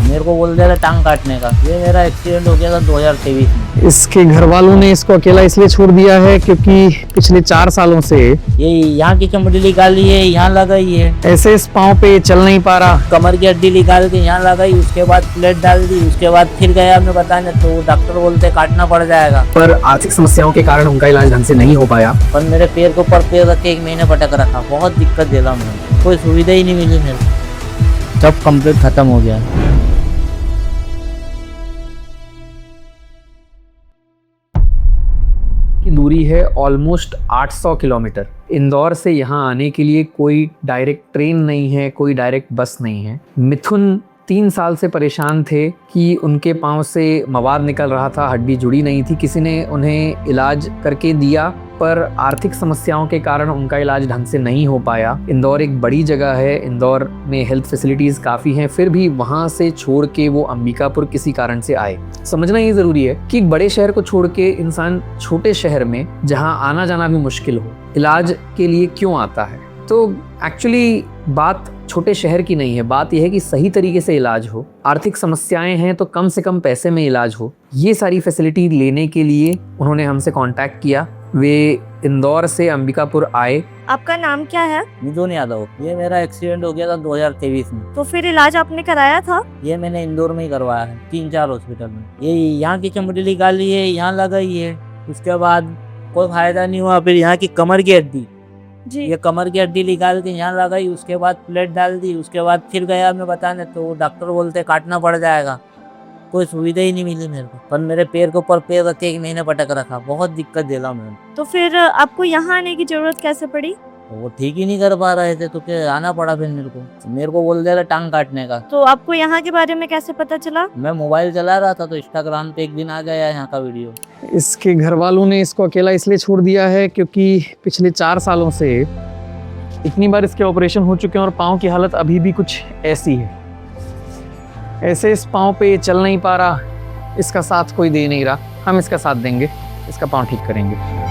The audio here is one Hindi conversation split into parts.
मेरे को बोल दिया था टांग काटने का। ये मेरा एक्सीडेंट हो गया था 2023 में। इसके घर वालों ने इसको अकेला इसलिए छोड़ दिया है क्योंकि पिछले 4 सालों से ये यहाँ की चमड़ी निकाली है, यहाँ लगाई है, ऐसे इस पाँव पे चल नहीं पा रहा। कमर की हड्डी निकाल के यहाँ लगाई, उसके बाद प्लेट डाल दी, उसके बाद फिर गया हमें बताने, तो डॉक्टर बोलते काटना पड़ जाएगा। पर आर्थिक समस्याओं के कारण उनका इलाज ढंग से नहीं हो पाया। पर मेरे पैर के ऊपर पैर रख के 1 महीने पटक रखा, बहुत दिक्कत दे रहा मुझे, कोई सुविधा ही नहीं मिली मेरे को। सब कंप्लीट खत्म हो गया। की दूरी है ऑलमोस्ट 800 किलोमीटर। इंदौर से यहाँ आने के लिए कोई डायरेक्ट ट्रेन नहीं है, कोई डायरेक्ट बस नहीं है। मिथुन 3 साल से परेशान थे कि उनके पाँव से मवाद निकल रहा था, हड्डी जुड़ी नहीं थी। किसी ने उन्हें इलाज करके दिया पर आर्थिक समस्याओं के कारण उनका इलाज ढंग से नहीं हो पाया। इंदौर एक बड़ी जगह है, इंदौर में हेल्थ फैसिलिटीज़ काफ़ी हैं, फिर भी वहाँ से छोड़ के वो अंबिकापुर किसी कारण से आए। समझना ये ज़रूरी है कि एक बड़े शहर को छोड़ के इंसान छोटे शहर में, जहाँ आना जाना भी मुश्किल हो, इलाज के लिए क्यों आता है। तो एक्चुअली बात छोटे शहर की नहीं है, बात यह है कि सही तरीके से इलाज हो। आर्थिक समस्याएं हैं तो कम से कम पैसे में इलाज हो। ये सारी फैसिलिटी लेने के लिए उन्होंने हमसे कांटेक्ट किया। वे इंदौर से अंबिकापुर आए। आपका नाम क्या है? मिथुन यादव। ये मेरा एक्सीडेंट हो गया था 2023 में। तो फिर इलाज आपने कराया था? ये मैंने इंदौर में ही करवाया है, 3-4 हॉस्पिटल में। ये यहाँ की चमड़ी निकाली है, यहाँ लगाई है, उसके बाद कोई फायदा नहीं हुआ। फिर यहाँ की कमर की हड्डी, ये कमर की हड्डी निकाल के यहाँ लगाई, उसके बाद प्लेट डाल दी, उसके बाद फिर गया हमें बताने, तो डॉक्टर बोलते काटना पड़ जाएगा। कोई सुविधा ही नहीं मिली मेरे को। पर मेरे पैर के ऊपर पैर रख के 1 महीने पटक रखा, बहुत दिक्कत दे रहा मैंने। तो फिर आपको यहाँ आने की जरूरत कैसे पड़ी? वो ठीक ही नहीं कर पा रहे थे तो फिर आना पड़ा। फिर मेरे को बोल दिया था टांग काटने का। तो आपको यहाँ के बारे में कैसे पता चला? मैं मोबाइल चला रहा था तो इंस्टाग्राम पे एक दिन आ गया यहाँ का वीडियो। इसके घर वालों ने इसको अकेला इसलिए छोड़ दिया है क्योंकि पिछले 4 सालों से इतनी बार इसके ऑपरेशन हो चुके हैं और पाँव की हालत अभी भी कुछ ऐसी है। ऐसे इस पाँव पे चल नहीं पा रहा, इसका साथ कोई दे नहीं रहा। हम इसका साथ देंगे, इसका पाँव ठीक करेंगे।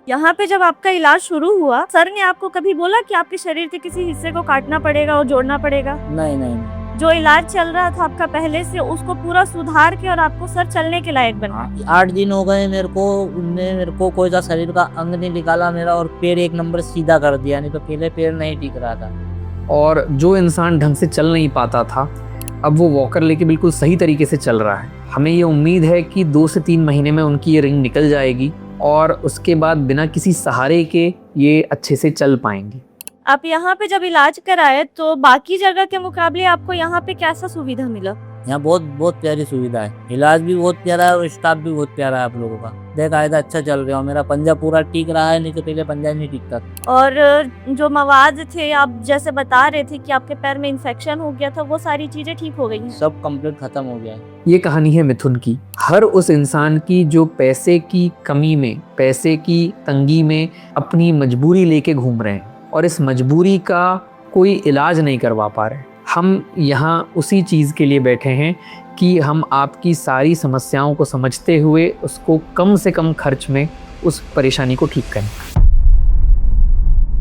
यहाँ पे जब आपका इलाज शुरू हुआ, सर ने आपको कभी बोला कि आपके शरीर के किसी हिस्से को काटना पड़ेगा और जोड़ना पड़ेगा? नहीं। जो इलाज चल रहा था आपका पहले से, उसको पूरा सुधार के और आपको सर चलने के लायक बना। 8 दिन हो गए मेरे को, उनने मेरे को कोई सा शरीर का अंग नहीं निकाला मेरा, और पैर 1 नंबर सीधा कर दिया, नहीं तो पहले पैर नहीं टिक रहा था। और जो इंसान ढंग से चल नहीं पाता था, अब वो वॉकर लेके बिल्कुल सही तरीके से चल रहा है। हमें ये उम्मीद है कि 2 से 3 महीने में उनकी ये रिंग निकल जाएगी और उसके बाद बिना किसी सहारे के ये अच्छे से चल पाएंगे। आप यहाँ पे जब इलाज कराए तो बाकी जगह के मुकाबले आपको यहाँ पे कैसा सुविधा मिला? यहाँ बहुत प्यारी सुविधा है, इलाज भी बहुत प्यारा है और स्टाफ भी बहुत प्यारा है आप लोगों का। बेकायदा अच्छा चल रहा है, मेरा पंजा पूरा ठीक रहा है, नहीं तो पहले पंजा नहीं टिकता। और जो मवाद थे, आप जैसे बता रहे थे कि आपके पैर में इन्फेक्शन हो गया था, वो सारी चीजें ठीक हो गई हैं? सब कंप्लीट खत्म हो गया है। ये कहानी है मिथुन की, हर उस इंसान की जो पैसे की कमी में, पैसे की तंगी में अपनी मजबूरी लेके घूम रहे हैं और इस मजबूरी का कोई इलाज नहीं करवा पा रहे। हम यहाँ उसी चीज़ के लिए बैठे हैं कि हम आपकी सारी समस्याओं को समझते हुए उसको कम से कम खर्च में उस परेशानी को ठीक करें।